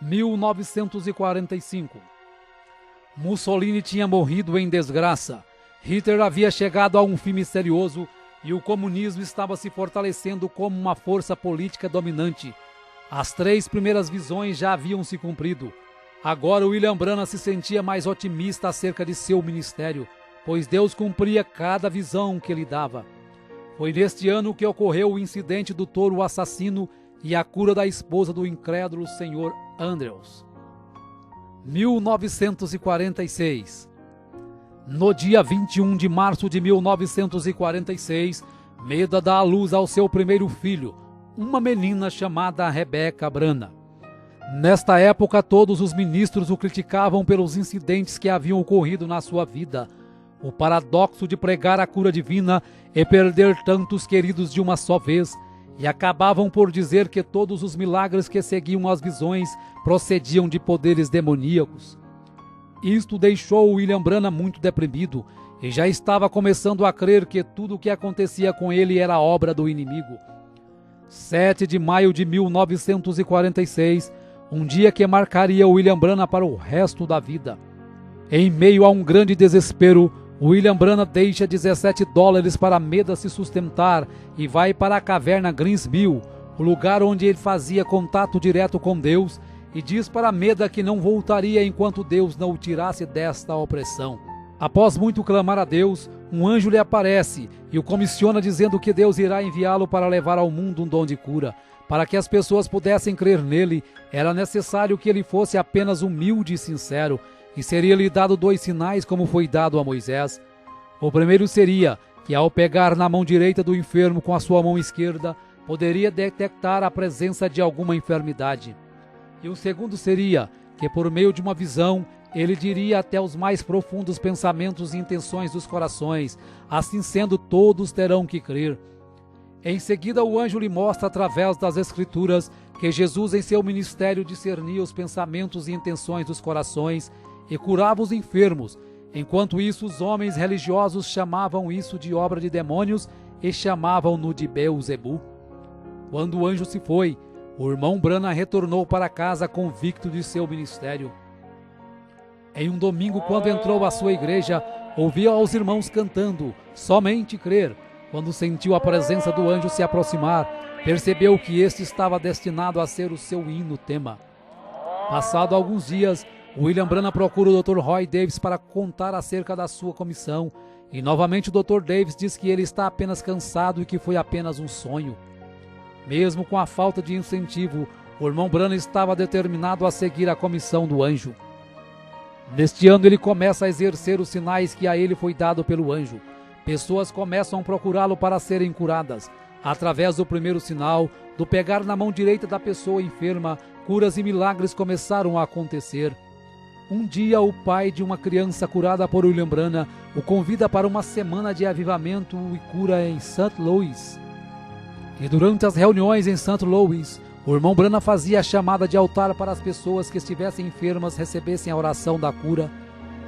1945. Mussolini tinha morrido em desgraça. Hitler havia chegado a um fim misterioso e o comunismo estava se fortalecendo como uma força política dominante. As 3 primeiras visões já haviam se cumprido. Agora William Branham se sentia mais otimista acerca de seu ministério, pois Deus cumpria cada visão que lhe dava. Foi neste ano que ocorreu o incidente do touro assassino e a cura da esposa do incrédulo Sr. Andrews. 1946. No dia 21 de março de 1946, Meda dá à luz ao seu primeiro filho, uma menina chamada Rebecca Branham. Nesta época, todos os ministros o criticavam pelos incidentes que haviam ocorrido na sua vida. O paradoxo de pregar a cura divina e perder tantos queridos de uma só vez, e acabavam por dizer que todos os milagres que seguiam as visões procediam de poderes demoníacos. Isto deixou William Branham muito deprimido e já estava começando a crer que tudo o que acontecia com ele era obra do inimigo. 7 de maio de 1946, um dia que marcaria William Branham para o resto da vida. Em meio a um grande desespero, William Branham deixa $17 para Meda se sustentar e vai para a caverna Greensmill, o lugar onde ele fazia contato direto com Deus, e diz para Meda que não voltaria enquanto Deus não o tirasse desta opressão. Após muito clamar a Deus, um anjo lhe aparece e o comissiona dizendo que Deus irá enviá-lo para levar ao mundo um dom de cura. Para que as pessoas pudessem crer nele, era necessário que ele fosse apenas humilde e sincero, e seria-lhe dado 2 sinais como foi dado a Moisés. O primeiro seria que, ao pegar na mão direita do enfermo com a sua mão esquerda, poderia detectar a presença de alguma enfermidade. E o segundo seria que, por meio de uma visão, ele diria até os mais profundos pensamentos e intenções dos corações. Assim sendo, todos terão que crer. Em seguida, o anjo lhe mostra através das Escrituras que Jesus em seu ministério discernia os pensamentos e intenções dos corações e curava os enfermos. Enquanto isso, os homens religiosos chamavam isso de obra de demônios e chamavam-no de Beelzebu. Quando o anjo se foi, o irmão Branham retornou para casa convicto de seu ministério. Em um domingo, quando entrou à sua igreja, ouviu aos irmãos cantando "Somente crer". Quando sentiu a presença do anjo se aproximar, percebeu que este estava destinado a ser o seu hino tema. Passado alguns dias, William Branham procura o Dr. Roy Davis para contar acerca da sua comissão, e novamente o Dr. Davis diz que ele está apenas cansado e que foi apenas um sonho. Mesmo com a falta de incentivo, o irmão Branham estava determinado a seguir a comissão do anjo. Neste ano ele começa a exercer os sinais que a ele foi dado pelo anjo. Pessoas começam a procurá-lo para serem curadas. Através do primeiro sinal, do pegar na mão direita da pessoa enferma, curas e milagres começaram a acontecer. Um dia, o pai de uma criança curada por William Branham o convida para uma semana de avivamento e cura em St. Louis. E durante as reuniões em St. Louis, o irmão Branham fazia a chamada de altar para as pessoas que estivessem enfermas recebessem a oração da cura.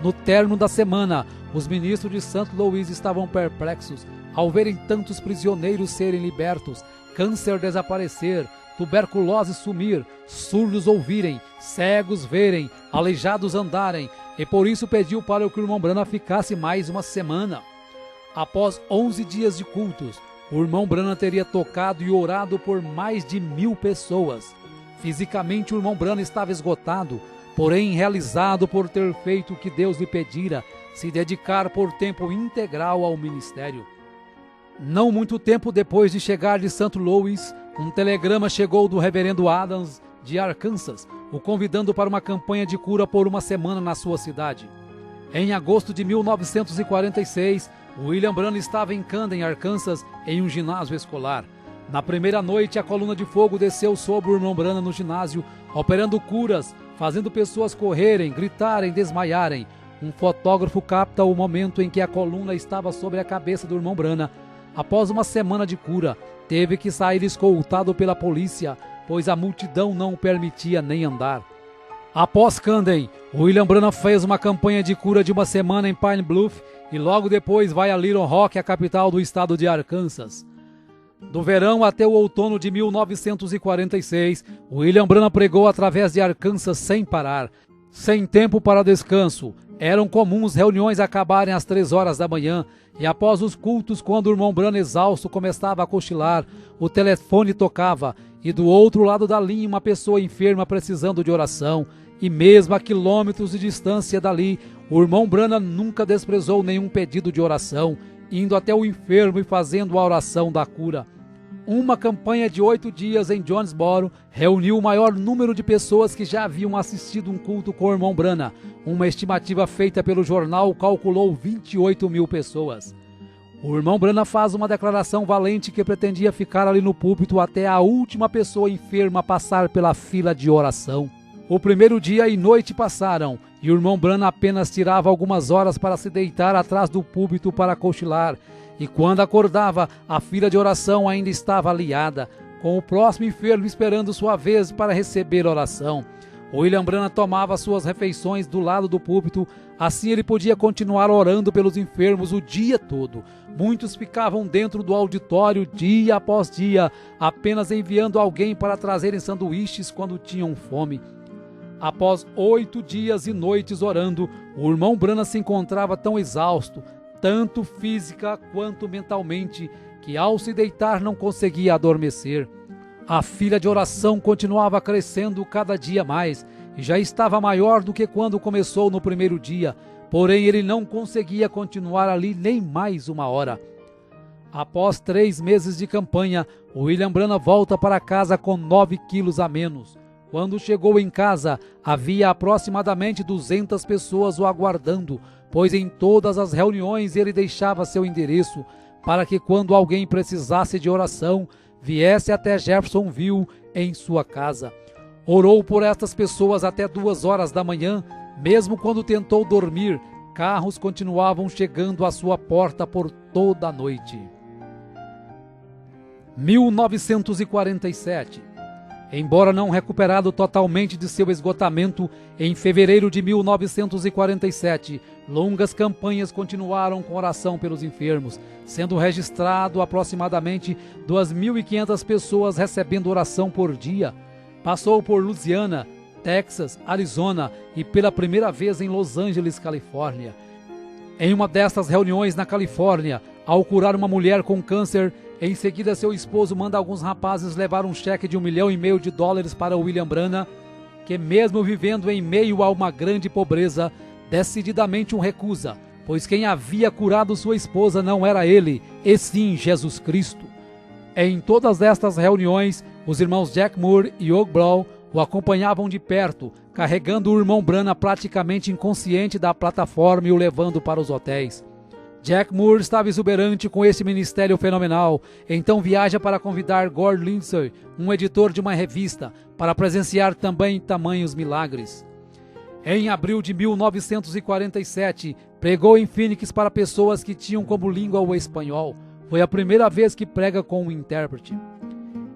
No término da semana, os ministros de St. Louis estavam perplexos ao verem tantos prisioneiros serem libertos, câncer desaparecer, tuberculose sumir, surdos ouvirem, cegos verem, aleijados andarem, e por isso pediu para que o irmão Branham ficasse mais uma semana. Após 11 dias de cultos, o irmão Branham teria tocado e orado por mais de 1000 pessoas. Fisicamente, o irmão Branham estava esgotado, porém realizado por ter feito o que Deus lhe pedira, se dedicar por tempo integral ao ministério. Não muito tempo depois de chegar de St. Louis, um telegrama chegou do reverendo Adams de Arkansas, o convidando para uma campanha de cura por uma semana na sua cidade. Em agosto de 1946, William Branham estava em Camden, Arkansas, em um ginásio escolar. Na primeira noite, a coluna de fogo desceu sobre o irmão Branham no ginásio, operando curas, fazendo pessoas correrem, gritarem, desmaiarem. Um fotógrafo capta o momento em que a coluna estava sobre a cabeça do irmão Branham. Após uma semana de cura, teve que sair escoltado pela polícia, pois a multidão não o permitia nem andar. Após Camden, William Branham fez uma campanha de cura de uma semana em Pine Bluff e logo depois vai a Little Rock, a capital do estado de Arkansas. Do verão até o outono de 1946, William Branham pregou através de Arkansas sem parar, sem tempo para descanso. Eram comuns reuniões acabarem às 3 horas da manhã, e após os cultos, quando o irmão Branham exausto começava a cochilar, o telefone tocava, e do outro lado da linha uma pessoa enferma precisando de oração, e mesmo a quilômetros de distância dali, o irmão Branham nunca desprezou nenhum pedido de oração, indo até o enfermo e fazendo a oração da cura. Uma campanha de 8 dias em Jonesboro reuniu o maior número de pessoas que já haviam assistido um culto com o irmão Branham. Uma estimativa feita pelo jornal calculou 28 mil pessoas. O irmão Branham faz uma declaração valente que pretendia ficar ali no púlpito até a última pessoa enferma passar pela fila de oração. O primeiro dia e noite passaram, e o irmão Branham apenas tirava algumas horas para se deitar atrás do púlpito para cochilar, e quando acordava, a fila de oração ainda estava aliada, com o próximo enfermo esperando sua vez para receber oração. William Branham tomava suas refeições do lado do púlpito, assim ele podia continuar orando pelos enfermos o dia todo. Muitos ficavam dentro do auditório dia após dia, apenas enviando alguém para trazerem sanduíches quando tinham fome. Após 8 dias e noites orando, o irmão Branham se encontrava tão exausto, tanto física quanto mentalmente, que ao se deitar não conseguia adormecer. A fila de oração continuava crescendo cada dia mais, e já estava maior do que quando começou no primeiro dia, porém ele não conseguia continuar ali nem mais uma hora. Após 3 meses de campanha, William Branham volta para casa com 9 quilos a menos. Quando chegou em casa, havia aproximadamente 200 pessoas o aguardando, pois em todas as reuniões ele deixava seu endereço, para que quando alguém precisasse de oração, viesse até Jeffersonville em sua casa. Orou por estas pessoas até 2 horas da manhã, mesmo quando tentou dormir, carros continuavam chegando à sua porta por toda a noite. 1947. Embora não recuperado totalmente de seu esgotamento, em fevereiro de 1947, longas campanhas continuaram com oração pelos enfermos, sendo registrado aproximadamente 2.500 pessoas recebendo oração por dia. Passou por Louisiana, Texas, Arizona e pela primeira vez em Los Angeles, Califórnia. Em uma destas reuniões na Califórnia, ao curar uma mulher com câncer, em seguida seu esposo manda alguns rapazes levar um cheque de $1,5 milhão para William Branham, que mesmo vivendo em meio a uma grande pobreza, decididamente o recusa, pois quem havia curado sua esposa não era ele, e sim Jesus Cristo. Em todas estas reuniões, os irmãos Jack Moore e Hugh Brown o acompanhavam de perto, carregando o irmão Branham praticamente inconsciente da plataforma e o levando para os hotéis. Jack Moore estava exuberante com esse ministério fenomenal, então viaja para convidar Gord Lindsay, um editor de uma revista, para presenciar também tamanhos milagres. Em abril de 1947, pregou em Phoenix para pessoas que tinham como língua o espanhol. Foi a primeira vez que prega com um intérprete.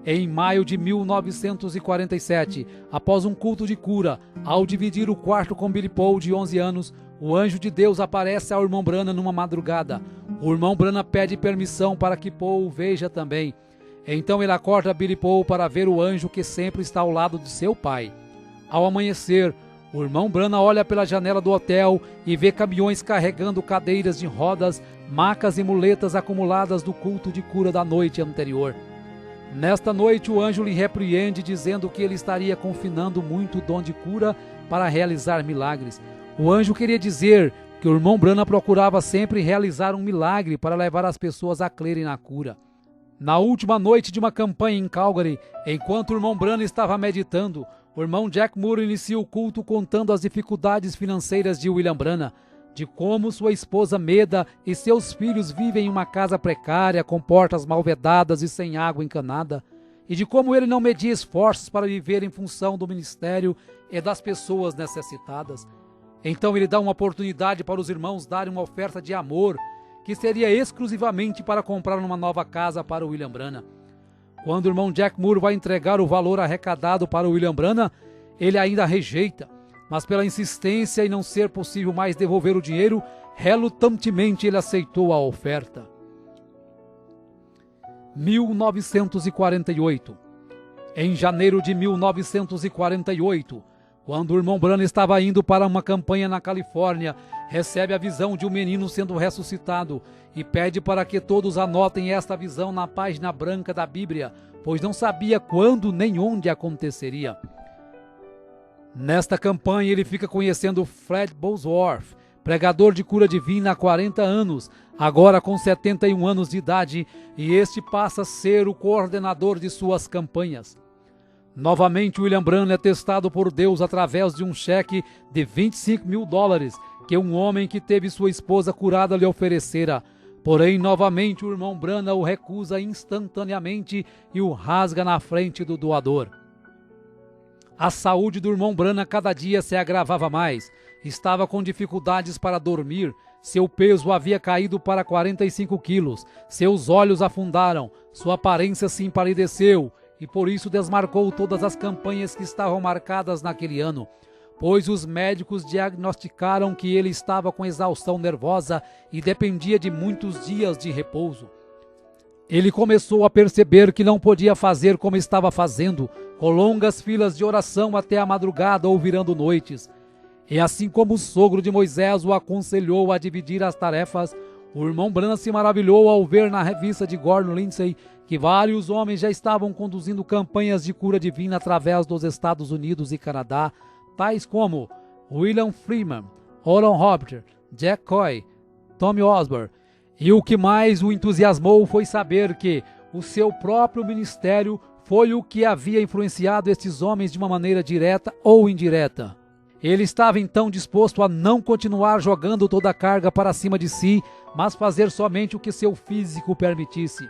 Em maio de 1947, após um culto de cura, ao dividir o quarto com Billy Paul, de 11 anos, o anjo de Deus aparece ao irmão Branham numa madrugada. O irmão Branham pede permissão para que Paul o veja também. Então ele acorda Billy Paul para ver o anjo que sempre está ao lado de seu pai. Ao amanhecer, o irmão Branham olha pela janela do hotel e vê caminhões carregando cadeiras de rodas, macas e muletas acumuladas do culto de cura da noite anterior. Nesta noite o anjo lhe repreende, dizendo que ele estaria confinando muito o dom de cura para realizar milagres. O anjo queria dizer que o irmão Branham procurava sempre realizar um milagre para levar as pessoas a crerem na cura. Na última noite de uma campanha em Calgary, enquanto o irmão Branham estava meditando, o irmão Jack Moore inicia o culto contando as dificuldades financeiras de William Branham, de como sua esposa Meda e seus filhos vivem em uma casa precária, com portas mal vedadas e sem água encanada, e de como ele não media esforços para viver em função do ministério e das pessoas necessitadas. Então ele dá uma oportunidade para os irmãos darem uma oferta de amor, que seria exclusivamente para comprar uma nova casa para William Branham. Quando o irmão Jack Moore vai entregar o valor arrecadado para William Branham, ele ainda rejeita, mas pela insistência e não ser possível mais devolver o dinheiro, relutantemente ele aceitou a oferta. 1948. Em janeiro de 1948, quando o irmão Branham estava indo para uma campanha na Califórnia, recebe a visão de um menino sendo ressuscitado e pede para que todos anotem esta visão na página branca da Bíblia, pois não sabia quando nem onde aconteceria. Nesta campanha ele fica conhecendo Fred Bosworth, pregador de cura divina há 40 anos, agora com 71 anos de idade, e este passa a ser o coordenador de suas campanhas. Novamente, William Branham é testado por Deus através de um cheque de $25.000 que um homem que teve sua esposa curada lhe oferecera. Porém, novamente, o irmão Branham o recusa instantaneamente e o rasga na frente do doador. A saúde do irmão Branham cada dia se agravava mais. Estava com dificuldades para dormir, seu peso havia caído para 45 quilos, seus olhos afundaram, sua aparência se empalideceu e por isso desmarcou todas as campanhas que estavam marcadas naquele ano, pois os médicos diagnosticaram que ele estava com exaustão nervosa e dependia de muitos dias de repouso. Ele começou a perceber que não podia fazer como estava fazendo, com longas filas de oração até a madrugada ou virando noites. E assim como o sogro de Moisés o aconselhou a dividir as tarefas, o irmão Branham se maravilhou ao ver na revista de Gordon Lindsay que vários homens já estavam conduzindo campanhas de cura divina através dos Estados Unidos e Canadá, tais como William Freeman, Oral Roberts, Jack Coy, Tommy Osborne. E o que mais o entusiasmou foi saber que o seu próprio ministério foi o que havia influenciado estes homens de uma maneira direta ou indireta. Ele estava então disposto a não continuar jogando toda a carga para cima de si, mas fazer somente o que seu físico permitisse.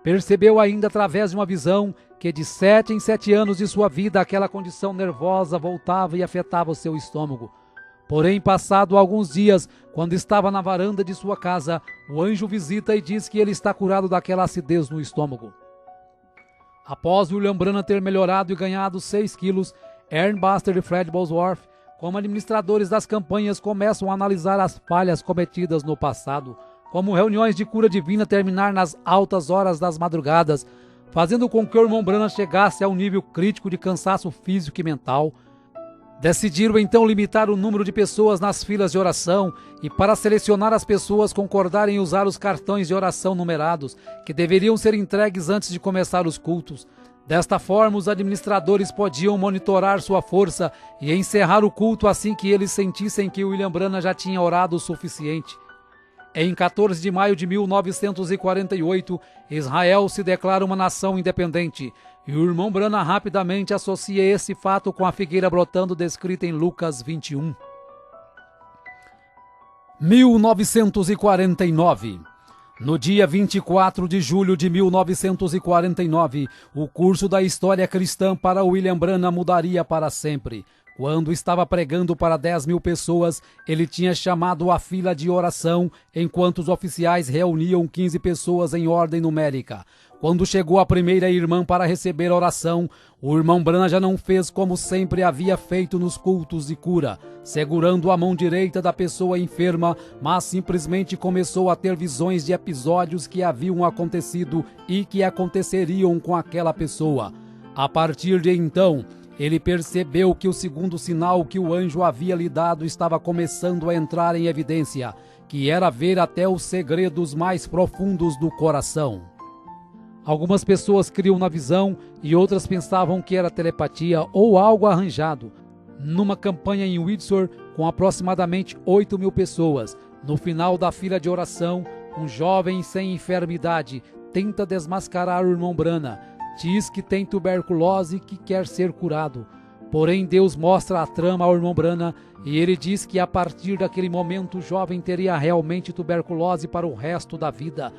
Percebeu ainda através de uma visão que de 7 em 7 anos de sua vida aquela condição nervosa voltava e afetava o seu estômago. Porém, passado alguns dias, quando estava na varanda de sua casa, o anjo visita e diz que ele está curado daquela acidez no estômago. Após William Branham ter melhorado e ganhado 6 quilos, Aaron Buster e Fred Bosworth, como administradores das campanhas, começam a analisar as falhas cometidas no passado, como reuniões de cura divina terminar nas altas horas das madrugadas, fazendo com que o irmão Branham chegasse a um nível crítico de cansaço físico e mental. Decidiram então limitar o número de pessoas nas filas de oração e, para selecionar as pessoas, concordarem em usar os cartões de oração numerados, que deveriam ser entregues antes de começar os cultos. Desta forma, os administradores podiam monitorar sua força e encerrar o culto assim que eles sentissem que William Branham já tinha orado o suficiente. Em 14 de maio de 1948, Israel se declara uma nação independente, e o irmão Branham rapidamente associa esse fato com a figueira brotando descrita em Lucas 21. 1949. No dia 24 de julho de 1949, o curso da história cristã para William Branham mudaria para sempre. Quando estava pregando para 10.000 pessoas, ele tinha chamado a fila de oração, enquanto os oficiais reuniam 15 pessoas em ordem numérica. Quando chegou a primeira irmã para receber a oração, o irmão Branham já não fez como sempre havia feito nos cultos de cura, segurando a mão direita da pessoa enferma, mas simplesmente começou a ter visões de episódios que haviam acontecido e que aconteceriam com aquela pessoa. A partir de então, ele percebeu que o segundo sinal que o anjo havia lhe dado estava começando a entrar em evidência, que era ver até os segredos mais profundos do coração. Algumas pessoas criam na visão e outras pensavam que era telepatia ou algo arranjado. Numa campanha em Windsor, com aproximadamente 8.000 pessoas, no final da fila de oração, um jovem sem enfermidade tenta desmascarar o irmão Branham. Diz que tem tuberculose e que quer ser curado. Porém, Deus mostra a trama ao irmão Branham e ele diz que a partir daquele momento o jovem teria realmente tuberculose para o resto da vida.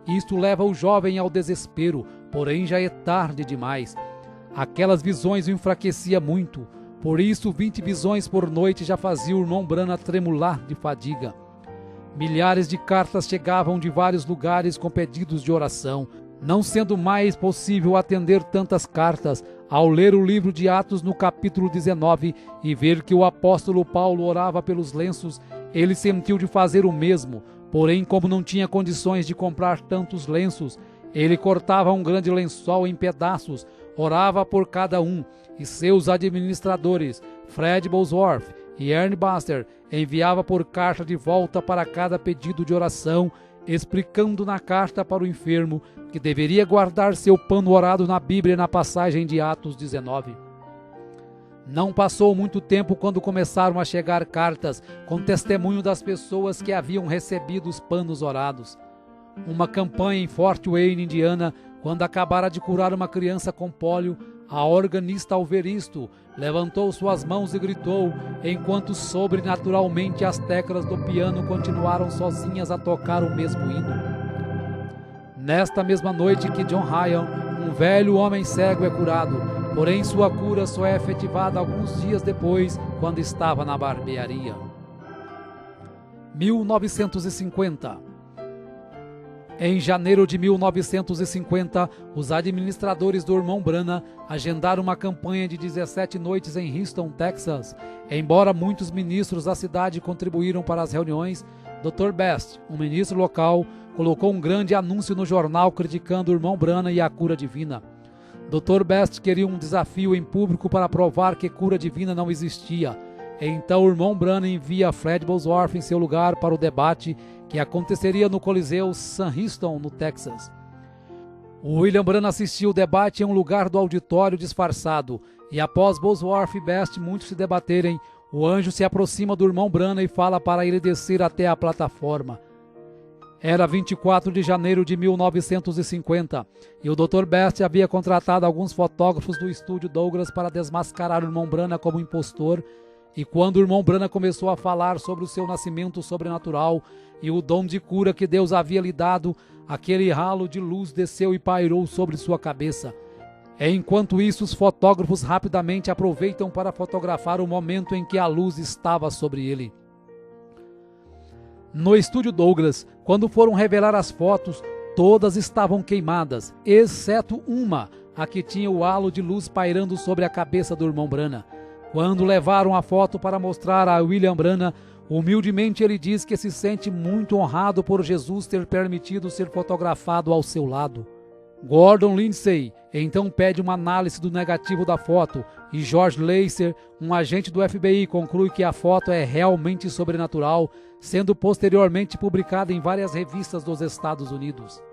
Isto leva o jovem ao desespero, porém já é tarde demais. Aquelas visões o enfraqueciam muito, por isso 20 visões por noite já faziam o irmão Branham tremular de fadiga. Milhares de cartas chegavam de vários lugares com pedidos de oração. Não sendo mais possível atender tantas cartas, ao ler o livro de Atos no capítulo 19 e ver que o apóstolo Paulo orava pelos lenços, ele sentiu de fazer o mesmo. Porém, como não tinha condições de comprar tantos lenços, Ele cortava um grande lençol em pedaços, orava por cada um, e seus administradores, Fred Bosworth e Ernie Buster, enviava por carta de volta para cada pedido de oração, explicando na carta para o enfermo que deveria guardar seu pano orado na Bíblia na passagem de Atos 19. Não passou muito tempo quando começaram a chegar cartas com testemunho das pessoas que haviam recebido os panos orados. Uma campanha em Fort Wayne, Indiana, quando acabara de curar uma criança com pólio, a organista, ao ver isto, levantou suas mãos e gritou, enquanto sobrenaturalmente as teclas do piano continuaram sozinhas a tocar o mesmo hino. Nesta mesma noite que John Ryan, um velho homem cego, é curado, porém sua cura só é efetivada alguns dias depois, quando estava na barbearia. 1950. Em janeiro de 1950, os administradores do irmão Branham agendaram uma campanha de 17 noites em Houston, Texas. Embora muitos ministros da cidade contribuíram para as reuniões, Dr. Best, um ministro local, colocou um grande anúncio no jornal criticando o irmão Branham e a cura divina. Dr. Best queria um desafio em público para provar que cura divina não existia. Então o irmão Branham envia Fred Bosworth em seu lugar para o debate que aconteceria no Coliseu Sam Houston, no Texas. O William Branham assistiu o debate em um lugar do auditório disfarçado, e após Bosworth e Best muitos se debaterem, o anjo se aproxima do irmão Branham e fala para ele descer até a plataforma. Era 24 de janeiro de 1950, e o Dr. Best havia contratado alguns fotógrafos do estúdio Douglas para desmascarar o irmão Branham como impostor. E quando o irmão Branham começou a falar sobre o seu nascimento sobrenatural e o dom de cura que Deus havia lhe dado, aquele ralo de luz desceu e pairou sobre sua cabeça. Enquanto isso, os fotógrafos rapidamente aproveitam para fotografar o momento em que a luz estava sobre ele. No estúdio Douglas, quando foram revelar as fotos, todas estavam queimadas, exceto uma, a que tinha o halo de luz pairando sobre a cabeça do irmão Branham. Quando levaram a foto para mostrar a William Branham, humildemente ele diz que se sente muito honrado por Jesus ter permitido ser fotografado ao seu lado. Gordon Lindsay então pede uma análise do negativo da foto e George Lacer, um agente do FBI, conclui que a foto é realmente sobrenatural, sendo posteriormente publicada em várias revistas dos Estados Unidos.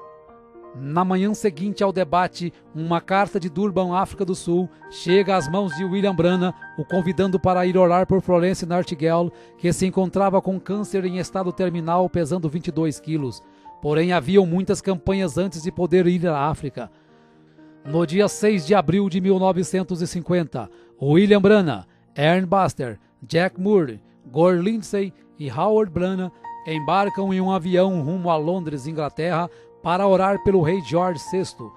Na manhã seguinte ao debate, uma carta de Durban, África do Sul, chega às mãos de William Branham, o convidando para ir orar por Florence Nightingale, que se encontrava com câncer em estado terminal, pesando 22 quilos. Porém, haviam muitas campanhas antes de poder ir à África. No dia 6 de abril de 1950, William Branham, Ernie Buster, Jack Moore, Gordon Lindsay e Howard Branham embarcam em um avião rumo a Londres, Inglaterra, para orar pelo rei George VI.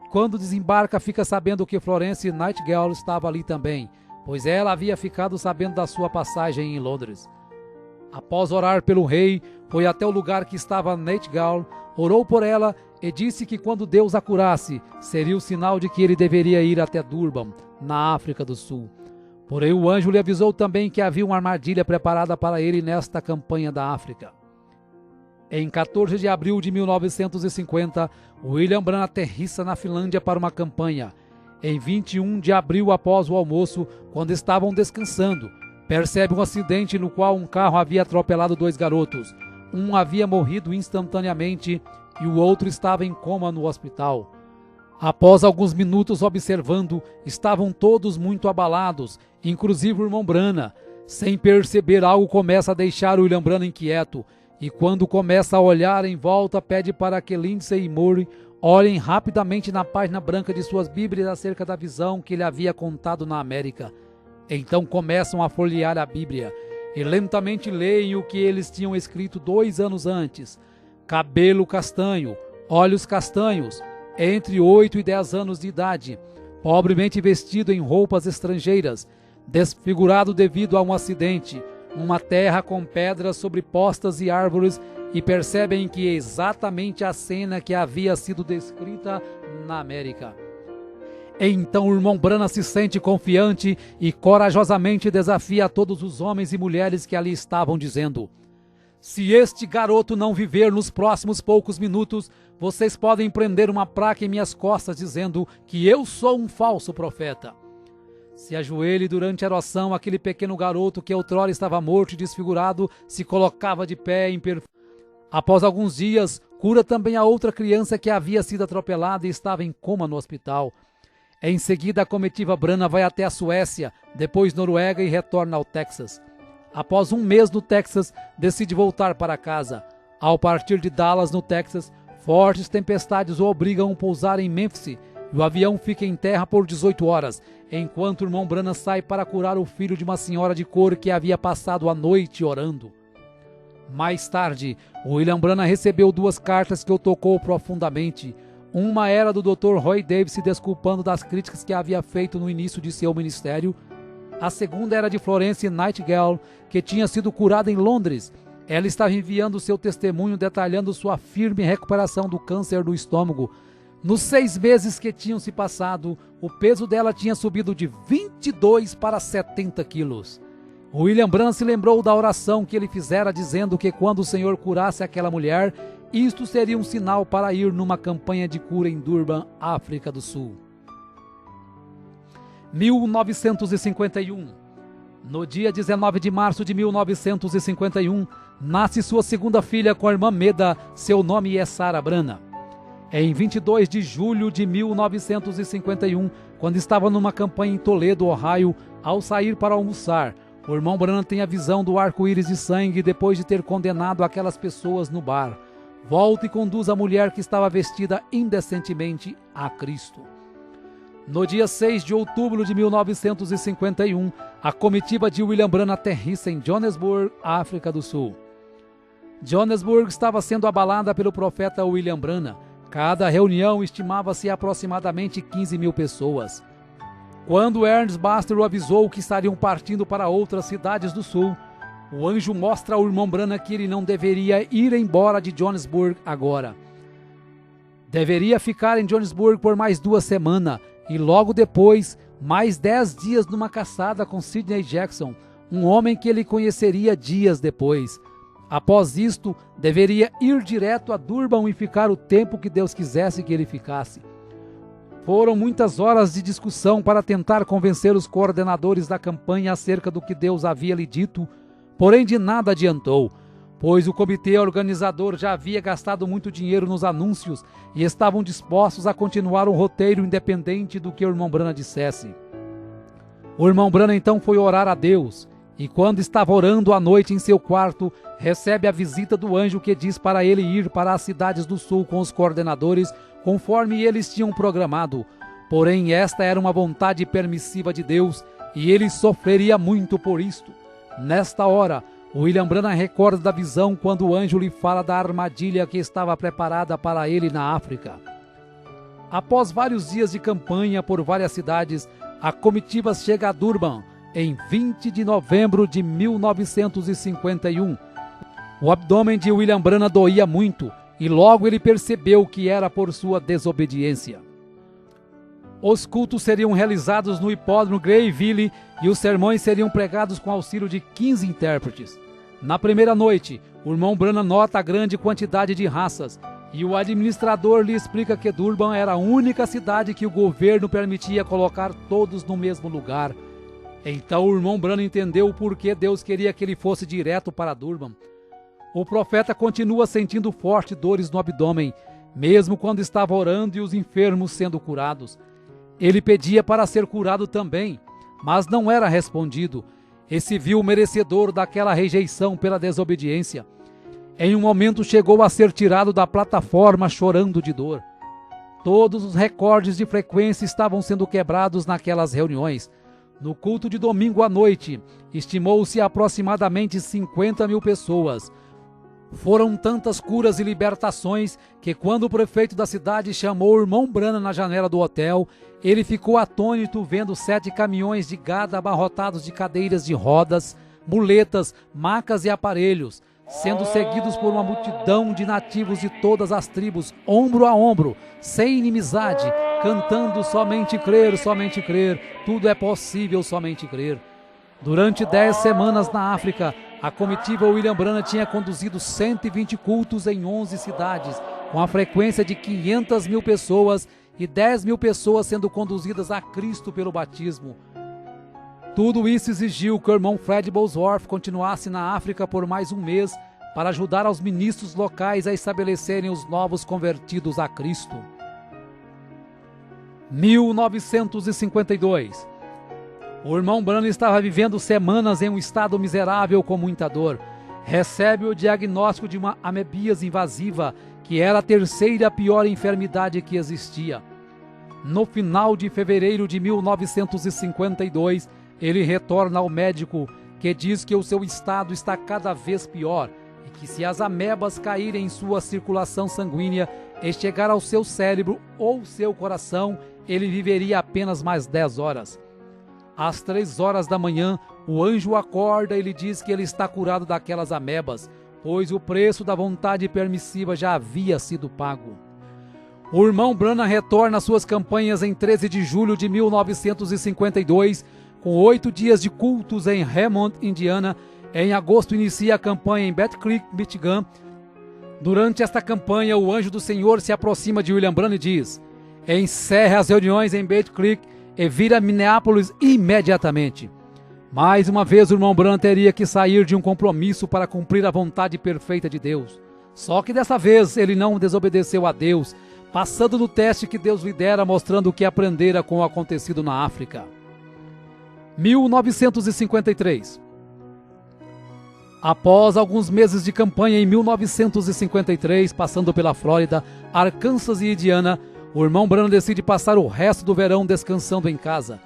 Quando desembarca, fica sabendo que Florence Nightingale estava ali também, pois ela havia ficado sabendo da sua passagem em Londres. Após orar pelo rei, foi até o lugar que estava Nightingale, orou por ela e disse que quando Deus a curasse, seria o sinal de que ele deveria ir até Durban, na África do Sul. Porém, o anjo lhe avisou também que havia uma armadilha preparada para ele nesta campanha da África. Em 14 de abril de 1950, William Branham aterrissa na Finlândia para uma campanha. Em 21 de abril, após o almoço, quando estavam descansando, percebe um acidente no qual um carro havia atropelado 2 garotos. Um havia morrido instantaneamente e o outro estava em coma no hospital. Após alguns minutos observando, estavam todos muito abalados, inclusive o irmão Branham. Sem perceber, algo começa a deixar o William Branham inquieto. E quando começa a olhar em volta, pede para que Lindsay e Moore olhem rapidamente na página branca de suas Bíblias acerca da visão que ele havia contado na América. Então começam a folhear a Bíblia e lentamente leem o que eles tinham escrito 2 anos antes. Cabelo castanho, olhos castanhos, entre 8 e 10 anos de idade, pobremente vestido em roupas estrangeiras, desfigurado devido a um acidente, uma terra com pedras sobrepostas e árvores, e percebem que é exatamente a cena que havia sido descrita na América. Então o irmão Branham se sente confiante e corajosamente desafia a todos os homens e mulheres que ali estavam, dizendo: Se este garoto não viver nos próximos poucos minutos, vocês podem prender uma placa em minhas costas dizendo que eu sou um falso profeta. Se ajoelhe durante a oração, aquele pequeno garoto que outrora estava morto e desfigurado se colocava de pé em perfeito. Após alguns dias, cura também a outra criança que havia sido atropelada e estava em coma no hospital. Em seguida, a comitiva Brana vai até a Suécia, depois Noruega e retorna ao Texas. Após um mês no Texas, decide voltar para casa. Ao partir de Dallas, no Texas, fortes tempestades o obrigam a pousar em Memphis e o avião fica em terra por 18 horas, enquanto o irmão Branham sai para curar o filho de uma senhora de cor que havia passado a noite orando. Mais tarde, William Branham recebeu 2 cartas que o tocou profundamente. Uma era do Dr. Roy Davis se desculpando das críticas que havia feito no início de seu ministério. A segunda era de Florence Nightingale, que tinha sido curada em Londres. Ela estava enviando seu testemunho detalhando sua firme recuperação do câncer do estômago. Nos 6 meses que tinham se passado, o peso dela tinha subido de 22 para 70 quilos. William Branham se lembrou da oração que ele fizera dizendo que quando o Senhor curasse aquela mulher, isto seria um sinal para ir numa campanha de cura em Durban, África do Sul. 1951. No dia 19 de março de 1951, nasce sua segunda filha com a irmã Meda, seu nome é Sarah Branham. Em 22 de julho de 1951, quando estava numa campanha em Toledo, Ohio, ao sair para almoçar, o irmão Branham tem a visão do arco-íris de sangue depois de ter condenado aquelas pessoas no bar. Volta e conduz a mulher que estava vestida indecentemente a Cristo. No dia 6 de outubro de 1951, a comitiva de William Branham aterrissa em Johannesburg, África do Sul. Johannesburg estava sendo abalada pelo profeta William Branham. Cada reunião estimava-se aproximadamente 15 mil pessoas. Quando Ernest Baxter o avisou que estariam partindo para outras cidades do sul, o anjo mostra ao irmão Branham que ele não deveria ir embora de Johannesburg agora. Deveria ficar em Johannesburg por mais 2 semanas e logo depois, mais 10 dias numa caçada com Sidney Jackson, um homem que ele conheceria dias depois. Após isto, deveria ir direto a Durban e ficar o tempo que Deus quisesse que ele ficasse. Foram muitas horas de discussão para tentar convencer os coordenadores da campanha acerca do que Deus havia lhe dito, porém de nada adiantou, pois o comitê organizador já havia gastado muito dinheiro nos anúncios e estavam dispostos a continuar um roteiro independente do que o irmão Branham dissesse. O irmão Branham então foi orar a Deus, e quando estava orando à noite em seu quarto, recebe a visita do anjo que diz para ele ir para as cidades do sul com os coordenadores, conforme eles tinham programado. Porém, esta era uma vontade permissiva de Deus, e ele sofreria muito por isto. Nesta hora, William Branham recorda da visão quando o anjo lhe fala da armadilha que estava preparada para ele na África. Após vários dias de campanha por várias cidades, a comitiva chega a Durban, em 20 de novembro de 1951. O abdômen de William Branham doía muito, e logo ele percebeu que era por sua desobediência. Os cultos seriam realizados no hipódromo Greyville e os sermões seriam pregados com auxílio de 15 intérpretes. Na primeira noite, o irmão Branham nota a grande quantidade de raças e o administrador lhe explica que Durban era a única cidade que o governo permitia colocar todos no mesmo lugar. Então o irmão Branham entendeu o porquê Deus queria que ele fosse direto para Durban. O profeta continua sentindo fortes dores no abdômen, mesmo quando estava orando e os enfermos sendo curados. Ele pedia para ser curado também, mas não era respondido, e se viu merecedor daquela rejeição pela desobediência. Em um momento chegou a ser tirado da plataforma chorando de dor. Todos os recordes de frequência estavam sendo quebrados naquelas reuniões. No culto de domingo à noite, estimou-se aproximadamente 50 mil pessoas. Foram tantas curas e libertações que quando o prefeito da cidade chamou o irmão Branham na janela do hotel, ele ficou atônito vendo 7 caminhões de gado abarrotados de cadeiras de rodas, muletas, macas e aparelhos, sendo seguidos por uma multidão de nativos de todas as tribos, ombro a ombro, sem inimizade, cantando somente crer, tudo é possível somente crer. Durante 10 semanas na África, a comitiva William Branham tinha conduzido 120 cultos em 11 cidades, com a frequência de 500 mil pessoas e 10 mil pessoas sendo conduzidas a Cristo pelo batismo. Tudo isso exigiu que o irmão Fred Bosworth continuasse na África por mais um mês para ajudar aos ministros locais a estabelecerem os novos convertidos a Cristo. 1952. O irmão Branham estava vivendo semanas em um estado miserável com muita dor. Recebe o diagnóstico de uma amebíase invasiva, que era a terceira pior enfermidade que existia. No final de fevereiro de 1952, ele retorna ao médico, que diz que o seu estado está cada vez pior e que se as amebas caírem em sua circulação sanguínea e chegar ao seu cérebro ou seu coração, ele viveria apenas mais 10 horas. Às 3 horas da manhã, o anjo acorda e lhe diz que ele está curado daquelas amebas, pois o preço da vontade permissiva já havia sido pago. O irmão Branham retorna às suas campanhas em 13 de julho de 1952, com 8 dias de cultos em Hammond, Indiana. Em agosto inicia a campanha em Battle Creek, Michigan. Durante esta campanha, o anjo do Senhor se aproxima de William Branham e diz: encerre as reuniões em Battle Creek e vira a Minneapolis imediatamente. Mais uma vez o irmão Branham teria que sair de um compromisso para cumprir a vontade perfeita de Deus. Só que dessa vez ele não desobedeceu a Deus, passando no teste que Deus lhe dera, mostrando o que aprendera com o acontecido na África. 1953. Após alguns meses de campanha em 1953, passando pela Flórida, Arkansas e Indiana, o irmão Branham decide passar o resto do verão descansando em casa.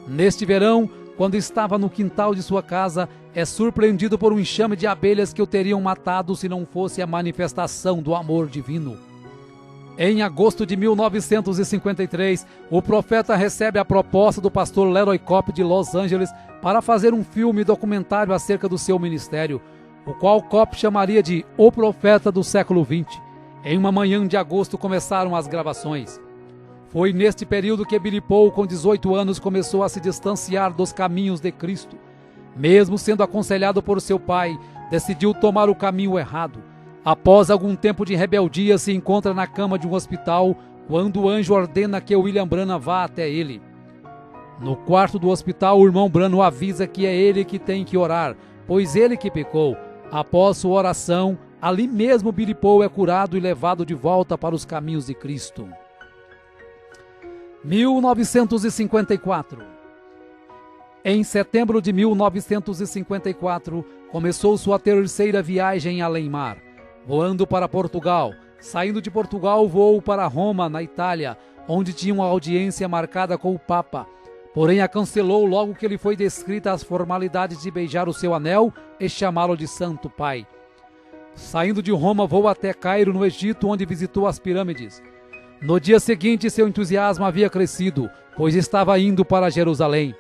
Neste verão, quando estava no quintal de sua casa, é surpreendido por um enxame de abelhas que o teriam matado se não fosse a manifestação do amor divino. Em agosto de 1953, o profeta recebe a proposta do pastor Leroy Cope de Los Angeles para fazer um filme documentário acerca do seu ministério, o qual Cope chamaria de O Profeta do Século XX. Em uma manhã de agosto começaram as gravações. Foi neste período que Billy Paul, com 18 anos, começou a se distanciar dos caminhos de Cristo. Mesmo sendo aconselhado por seu pai, decidiu tomar o caminho errado. Após algum tempo de rebeldia, se encontra na cama de um hospital, quando o anjo ordena que William Branham vá até ele. No quarto do hospital, o irmão Branham avisa que é ele que tem que orar, pois ele que pecou. Após sua oração, ali mesmo Billy Paul é curado e levado de volta para os caminhos de Cristo. 1954. Em setembro de 1954, começou sua terceira viagem além-mar, voando para Portugal. Saindo de Portugal, voou para Roma, na Itália, onde tinha uma audiência marcada com o Papa. Porém, a cancelou logo que lhe foi descrita as formalidades de beijar o seu anel e chamá-lo de Santo Pai. Saindo de Roma, voou até Cairo, no Egito, onde visitou as pirâmides. No dia seguinte, seu entusiasmo havia crescido, pois estava indo para Jerusalém.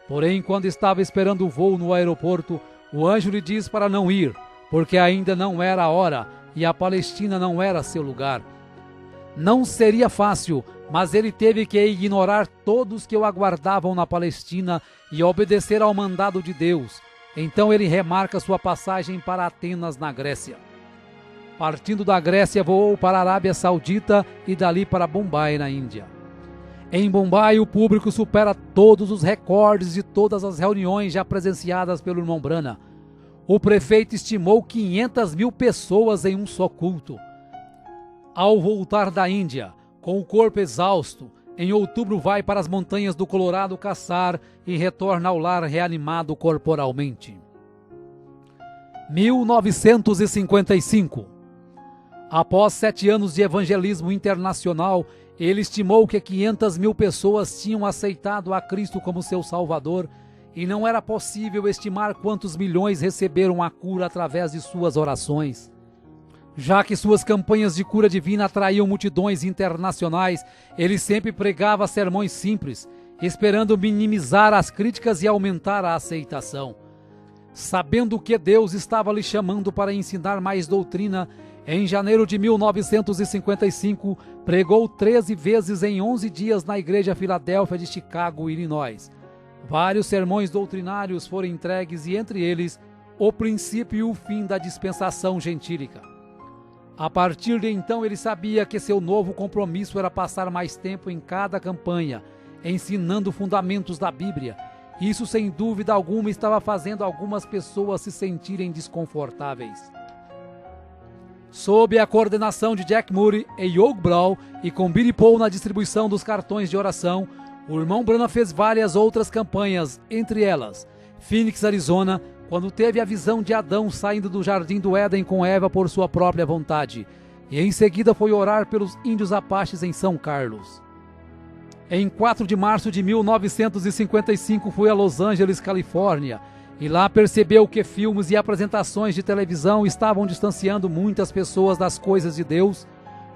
Porém, quando estava esperando o voo no aeroporto, o anjo lhe diz para não ir, porque ainda não era a hora e a Palestina não era seu lugar. Não seria fácil, mas ele teve que ignorar todos que o aguardavam na Palestina e obedecer ao mandado de Deus. Então ele remarca sua passagem para Atenas, na Grécia. Partindo da Grécia, voou para a Arábia Saudita e dali para Bombai, na Índia. Em Bombai, o público supera todos os recordes de todas as reuniões já presenciadas pelo irmão Branham. O prefeito estimou 500 mil pessoas em um só culto. Ao voltar da Índia, com o corpo exausto, em outubro vai para as montanhas do Colorado caçar e retorna ao lar reanimado corporalmente. 1955. Após 7 anos de evangelismo internacional, ele estimou que 500 mil pessoas tinham aceitado a Cristo como seu Salvador, e não era possível estimar quantos milhões receberam a cura através de suas orações. Já que suas campanhas de cura divina atraíam multidões internacionais, ele sempre pregava sermões simples, esperando minimizar as críticas e aumentar a aceitação. Sabendo que Deus estava lhe chamando para ensinar mais doutrina, em janeiro de 1955, pregou 13 vezes em 11 dias na Igreja Filadélfia de Chicago, Illinois. Vários sermões doutrinários foram entregues e, entre eles, o princípio e o fim da dispensação gentílica. A partir de então ele sabia que seu novo compromisso era passar mais tempo em cada campanha, ensinando fundamentos da Bíblia. Isso sem dúvida alguma estava fazendo algumas pessoas se sentirem desconfortáveis. Sob a coordenação de Jack Moody e Hugh Brown e com Billy Paul na distribuição dos cartões de oração, o irmão Branham fez várias outras campanhas, entre elas Phoenix, Arizona, quando teve a visão de Adão saindo do jardim do Éden com Eva por sua própria vontade, e em seguida foi orar pelos índios apaches em São Carlos. Em 4 de março de 1955 foi a Los Angeles, Califórnia, e lá percebeu que filmes e apresentações de televisão estavam distanciando muitas pessoas das coisas de Deus,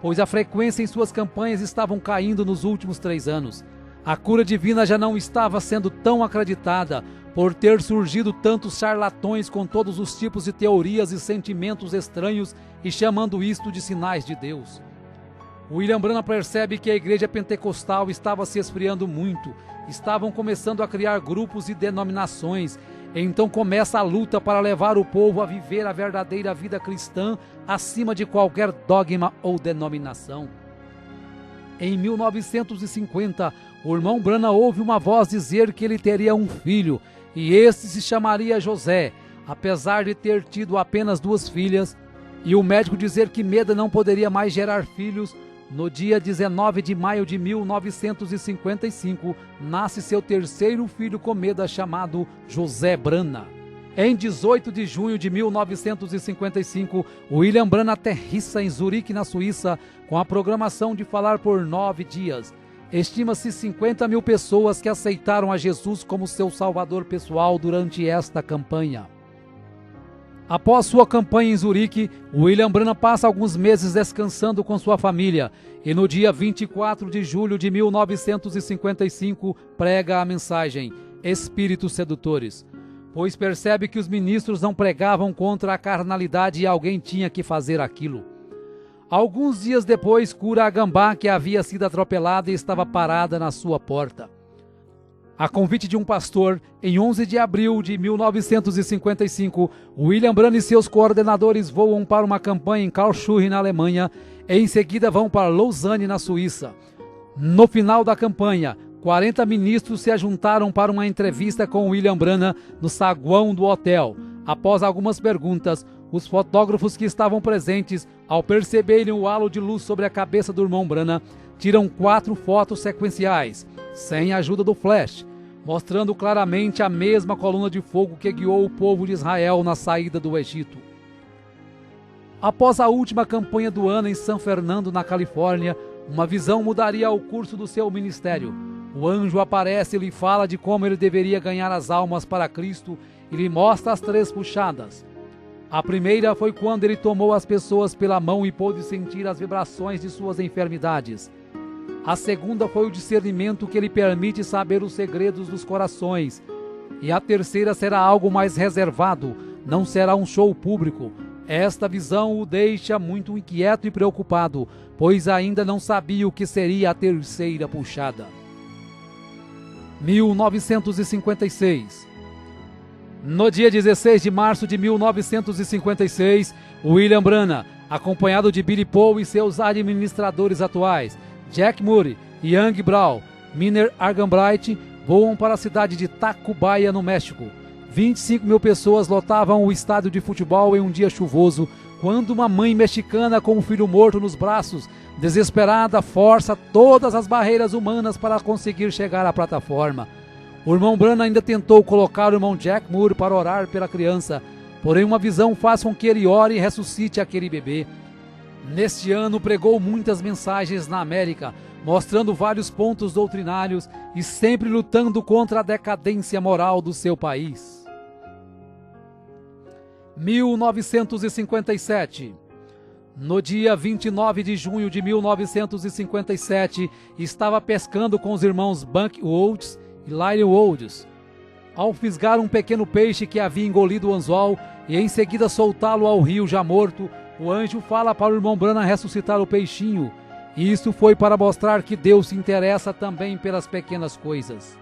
pois a frequência em suas campanhas estavam caindo nos últimos 3 anos. A cura divina já não estava sendo tão acreditada, por ter surgido tantos charlatões com todos os tipos de teorias e sentimentos estranhos e chamando isto de sinais de Deus. William Branham percebe que a igreja pentecostal estava se esfriando muito, estavam começando a criar grupos e denominações, então começa a luta para levar o povo a viver a verdadeira vida cristã acima de qualquer dogma ou denominação. Em 1950, o irmão Branham ouve uma voz dizer que ele teria um filho, e este se chamaria José, apesar de ter tido apenas 2 filhas, e o médico dizer que Meda não poderia mais gerar filhos. No dia 19 de maio de 1955, nasce seu 3º filho com Meda, chamado José Branham. Em 18 de junho de 1955, William Branham aterrissa em Zurique, na Suíça, com a programação de falar por 9 dias. Estima-se 50.000 pessoas que aceitaram a Jesus como seu salvador pessoal durante esta campanha. Após sua campanha em Zurique, William Branham passa alguns meses descansando com sua família e no dia 24 de julho de 1955 prega a mensagem Espíritos Sedutores, pois percebe que os ministros não pregavam contra a carnalidade e alguém tinha que fazer aquilo. Alguns dias depois, cura a gambá que havia sido atropelada e estava parada na sua porta. A convite de um pastor, em 11 de abril de 1955, William Branham e seus coordenadores voam para uma campanha em Karlsruhe, na Alemanha, e em seguida vão para Lausanne, na Suíça. No final da campanha, 40 ministros se ajuntaram para uma entrevista com William Branham no saguão do hotel. Após algumas perguntas, os fotógrafos que estavam presentes, ao perceberem o halo de luz sobre a cabeça do irmão Branham, tiram 4 fotos sequenciais, sem a ajuda do flash, mostrando claramente a mesma coluna de fogo que guiou o povo de Israel na saída do Egito. Após a última campanha do ano em San Fernando, na Califórnia, uma visão mudaria o curso do seu ministério. O anjo aparece e lhe fala de como ele deveria ganhar as almas para Cristo e lhe mostra as 3 puxadas. A primeira foi quando ele tomou as pessoas pela mão e pôde sentir as vibrações de suas enfermidades. A segunda foi o discernimento que lhe permite saber os segredos dos corações. E a terceira será algo mais reservado, não será um show público. Esta visão o deixa muito inquieto e preocupado, pois ainda não sabia o que seria a terceira puxada. 1956. No dia 16 de março de 1956, William Branham, acompanhado de Billy Paul e seus administradores atuais, Jack Moody, Young Brown, Miner Arganbright, voam para a cidade de Tacubaya, no México. 25.000 pessoas lotavam o estádio de futebol em um dia chuvoso, quando uma mãe mexicana com um filho morto nos braços, desesperada, força todas as barreiras humanas para conseguir chegar à plataforma. O irmão Branham ainda tentou colocar o irmão Jack Moore para orar pela criança, porém uma visão faz com que ele ore e ressuscite aquele bebê. Neste ano pregou muitas mensagens na América, mostrando vários pontos doutrinários e sempre lutando contra a decadência moral do seu país. 1957. No dia 29 de junho de 1957, estava pescando com os irmãos Buck Woods e Lyle Woods. Ao fisgar um pequeno peixe que havia engolido o anzol e em seguida soltá-lo ao rio já morto, o anjo fala para o irmão Branham ressuscitar o peixinho. Isso foi para mostrar que Deus se interessa também pelas pequenas coisas.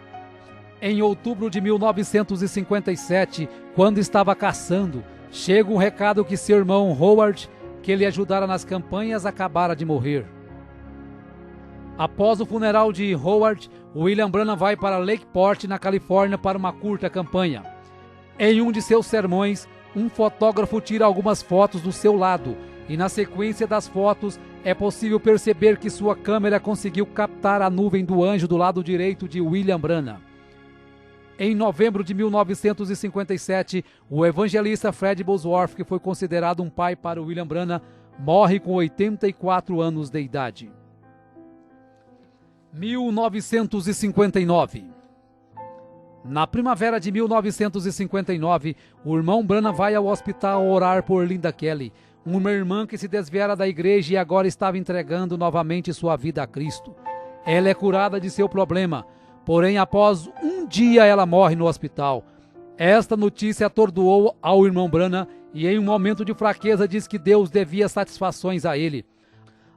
Em outubro de 1957, Quando estava caçando, chega um recado que seu irmão Howard, que lhe ajudara nas campanhas, acabara de morrer. Após o funeral de Howard, William Branham vai para Lakeport, na Califórnia, para uma curta campanha. Em um de seus sermões, um fotógrafo tira algumas fotos do seu lado, e na sequência das fotos é possível perceber que sua câmera conseguiu captar a nuvem do anjo do lado direito de William Branham. Em novembro de 1957, o evangelista Fred Bosworth, que foi considerado um pai para William Branham, morre com 84 anos de idade. 1959. Na primavera de 1959, o irmão Branham vai ao hospital orar por Linda Kelly, uma irmã que se desviara da igreja e agora estava entregando novamente sua vida a Cristo. Ela é curada de seu problema, porém após um dia ela morre no hospital. Esta notícia atordoou ao irmão Branham e em um momento de fraqueza diz que Deus devia satisfações a ele.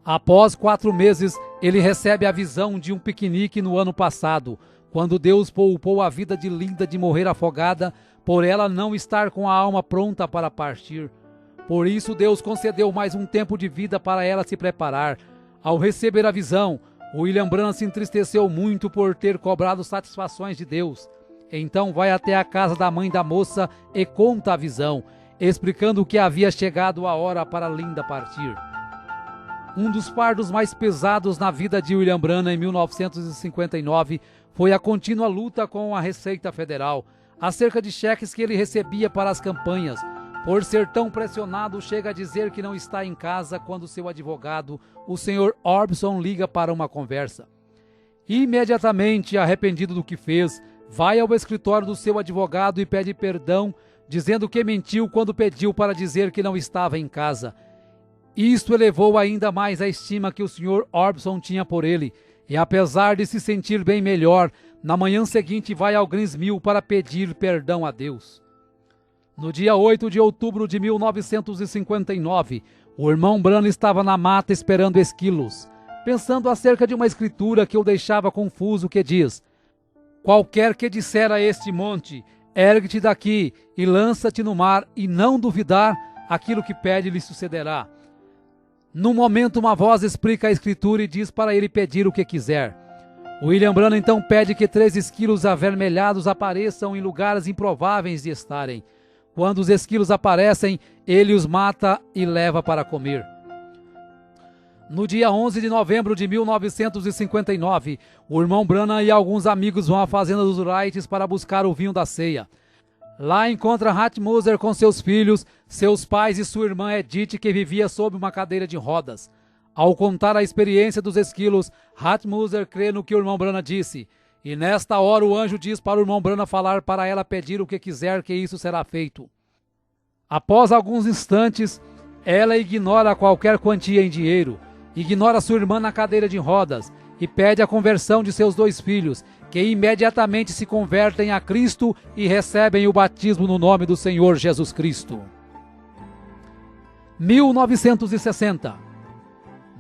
Após 4 meses, ele recebe a visão de um piquenique no ano passado, quando Deus poupou a vida de Linda de morrer afogada, por ela não estar com a alma pronta para partir. Por isso Deus concedeu mais um tempo de vida para ela se preparar. Ao receber a visão, William Branham se entristeceu muito por ter cobrado satisfações de Deus. Então vai até a casa da mãe da moça e conta a visão, explicando que havia chegado a hora para Linda partir. Um dos fardos mais pesados na vida de William Branham em 1959 foi a contínua luta com a Receita Federal, acerca de cheques que ele recebia para as campanhas. Por ser tão pressionado, chega a dizer que não está em casa quando seu advogado, o Sr. Orbison, liga para uma conversa. Imediatamente, arrependido do que fez, vai ao escritório do seu advogado e pede perdão, dizendo que mentiu quando pediu para dizer que não estava em casa. Isto elevou ainda mais a estima que o Sr. Orbison tinha por ele, e apesar de se sentir bem melhor, na manhã seguinte vai ao Greens Mill para pedir perdão a Deus. No dia 8 de outubro de 1959, o irmão Branham estava na mata esperando esquilos, pensando acerca de uma escritura que o deixava confuso, que diz: qualquer que disser a este monte, ergue-te daqui e lança-te no mar, e não duvidar, aquilo que pede lhe sucederá. No momento, uma voz explica a escritura e diz para ele pedir o que quiser. William Branham então pede que 3 esquilos avermelhados apareçam em lugares improváveis de estarem. Quando os esquilos aparecem, ele os mata e leva para comer. No dia 11 de novembro de 1959, o irmão Branham e alguns amigos vão à fazenda dos Wrights para buscar o vinho da ceia. Lá encontra Hat Moser com seus filhos, seus pais e sua irmã Edith, que vivia sob uma cadeira de rodas. Ao contar a experiência dos esquilos, Hat Moser crê no que o irmão Branham disse, e nesta hora o anjo diz para o irmão Branham falar para ela pedir o que quiser, que isso será feito. Após alguns instantes, ela ignora qualquer quantia em dinheiro, ignora sua irmã na cadeira de rodas e pede a conversão de seus 2 filhos, que imediatamente se convertem a Cristo e recebem o batismo no nome do Senhor Jesus Cristo. 1960.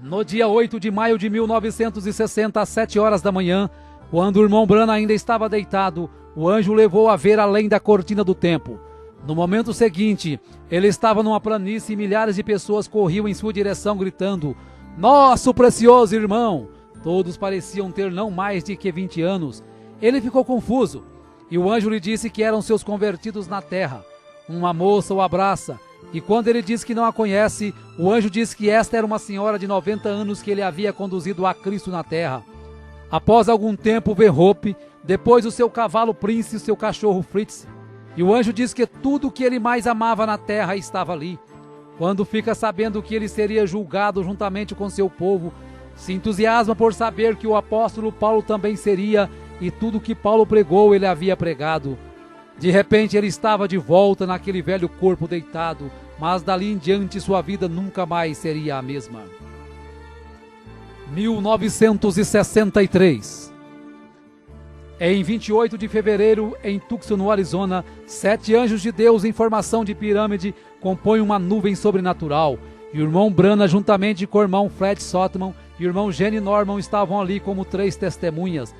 No dia 8 de maio de 1960, às 7 horas da manhã, quando o irmão Branham ainda estava deitado, o anjo o levou a ver além da cortina do templo. No momento seguinte, ele estava numa planície e milhares de pessoas corriam em sua direção gritando: "Nosso precioso irmão!" Todos pareciam ter não mais de que 20 anos. Ele ficou confuso, e o anjo lhe disse que eram seus convertidos na terra. Uma moça o abraça, e quando ele diz que não a conhece, o anjo diz que esta era uma senhora de 90 anos que ele havia conduzido a Cristo na terra. Após algum tempo vê Hope, depois o seu cavalo Prince e o seu cachorro Fritz, e o anjo diz que tudo o que ele mais amava na terra estava ali. Quando fica sabendo que ele seria julgado juntamente com seu povo, se entusiasma por saber que o apóstolo Paulo também seria, e tudo que Paulo pregou ele havia pregado. De repente ele estava de volta naquele velho corpo deitado, mas dali em diante sua vida nunca mais seria a mesma. 1963. Em 28 de fevereiro, em Tucson, no Arizona, 7 anjos de Deus em formação de pirâmide compõem uma nuvem sobrenatural, e o irmão Branham, juntamente com o irmão Fred Sotman e o irmão Gene Norman, estavam ali como 3 testemunhas.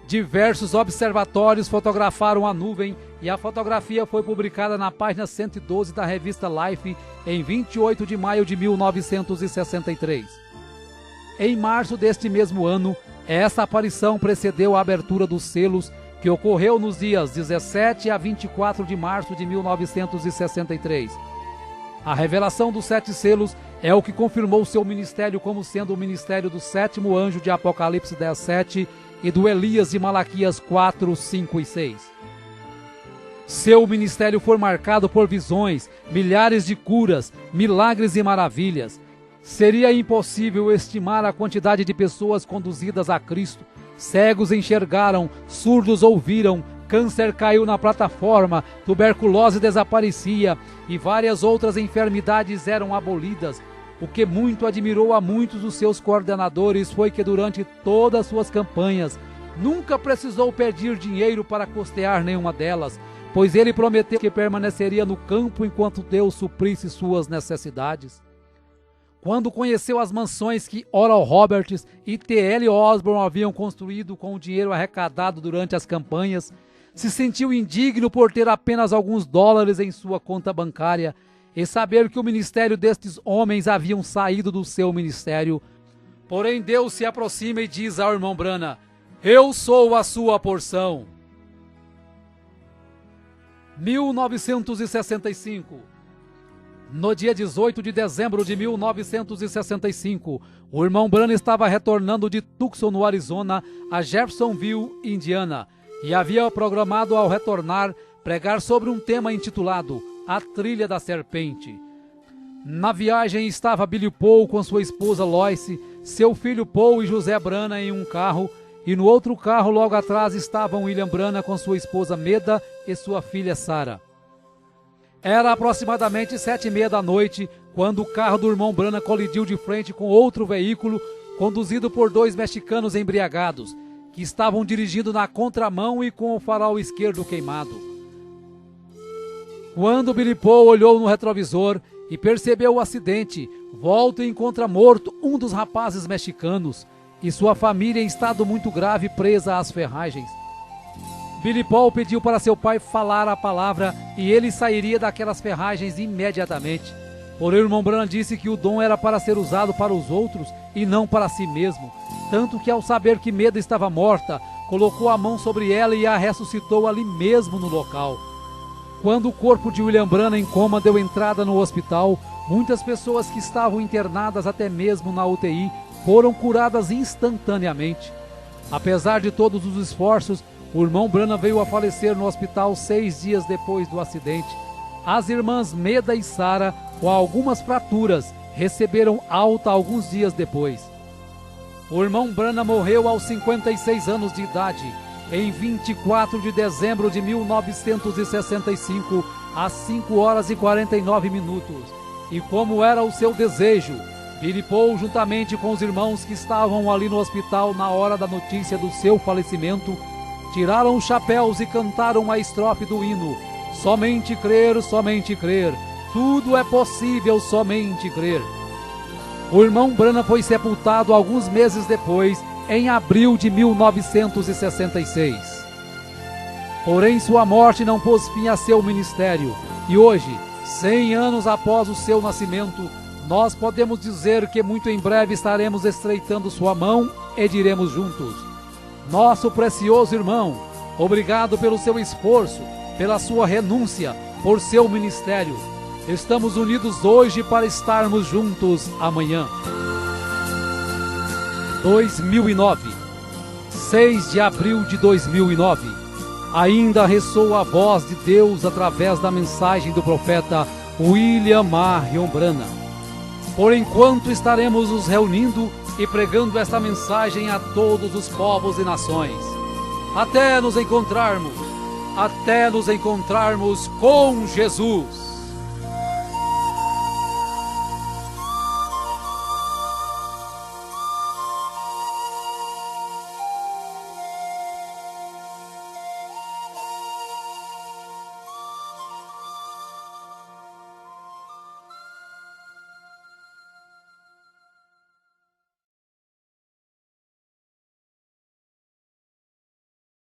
Diversos observatórios fotografaram a nuvem e a fotografia foi publicada na página 112 da revista Life em 28 de maio de 1963. Em março deste mesmo ano, essa aparição precedeu a abertura dos selos, que ocorreu nos dias 17 a 24 de março de 1963. A revelação dos 7 selos é o que confirmou seu ministério como sendo o ministério do 7º anjo de Apocalipse 10:7 e do Elias de Malaquias 4, 5 e 6. Seu ministério foi marcado por visões, milhares de curas, milagres e maravilhas. Seria impossível estimar a quantidade de pessoas conduzidas a Cristo. Cegos enxergaram, surdos ouviram, câncer caiu na plataforma, tuberculose desaparecia e várias outras enfermidades eram abolidas. O que muito admirou a muitos dos seus coordenadores foi que durante todas suas campanhas nunca precisou pedir dinheiro para custear nenhuma delas, pois ele prometeu que permaneceria no campo enquanto Deus suprisse suas necessidades. Quando conheceu as mansões que Oral Roberts e T.L. Osborne haviam construído com o dinheiro arrecadado durante as campanhas, se sentiu indigno por ter apenas alguns dólares em sua conta bancária e saber que o ministério destes homens haviam saído do seu ministério. Porém Deus se aproxima e diz ao irmão Branham: eu sou a sua porção. 1965. No dia 18 de dezembro de 1965, o irmão Branham estava retornando de Tucson, no Arizona, a Jeffersonville, Indiana, e havia programado ao retornar pregar sobre um tema intitulado A Trilha da Serpente. Na viagem estava Billy Paul com sua esposa Lois, seu filho Paul e José Branham em um carro, e no outro carro logo atrás estavam William Branham com sua esposa Meda e sua filha Sarah. Era aproximadamente 7:30 da noite quando o carro do irmão Branham colidiu de frente com outro veículo conduzido por 2 mexicanos embriagados, que estavam dirigindo na contramão e com o farol esquerdo queimado. Quando Billy Paul olhou no retrovisor e percebeu o acidente, volta e encontra morto um dos rapazes mexicanos e sua família em estado muito grave presa às ferragens. Billy Paul pediu para seu pai falar a palavra e ele sairia daquelas ferragens imediatamente. Porém, o irmão Branham disse que o dom era para ser usado para os outros e não para si mesmo. Tanto que, ao saber que Meda estava morta, colocou a mão sobre ela e a ressuscitou ali mesmo no local. Quando o corpo de William Branham em coma deu entrada no hospital, muitas pessoas que estavam internadas até mesmo na UTI foram curadas instantaneamente. Apesar de todos os esforços, o irmão Branham veio a falecer no hospital 6 dias depois do acidente. As irmãs Meda e Sarah, com algumas fraturas, receberam alta alguns dias depois. O irmão Branham morreu aos 56 anos de idade, em 24 de dezembro de 1965, às 5 horas e 49 minutos. E como era o seu desejo, Billy Paul, juntamente com os irmãos que estavam ali no hospital na hora da notícia do seu falecimento, tiraram os chapéus e cantaram a estrofe do hino: somente crer, tudo é possível, somente crer. O irmão Branham foi sepultado alguns meses depois, em abril de 1966. Porém, sua morte não pôs fim a seu ministério, e hoje, 100 anos após o seu nascimento, nós podemos dizer que muito em breve estaremos estreitando sua mão e diremos juntos: nosso precioso irmão, obrigado pelo seu esforço, pela sua renúncia, por seu ministério. Estamos unidos hoje para estarmos juntos amanhã. 2009, 6 de abril de 2009. Ainda ressoa a voz de Deus através da mensagem do profeta William Marion Branham. Por enquanto estaremos nos reunindo e pregando esta mensagem a todos os povos e nações. Até nos encontrarmos com Jesus.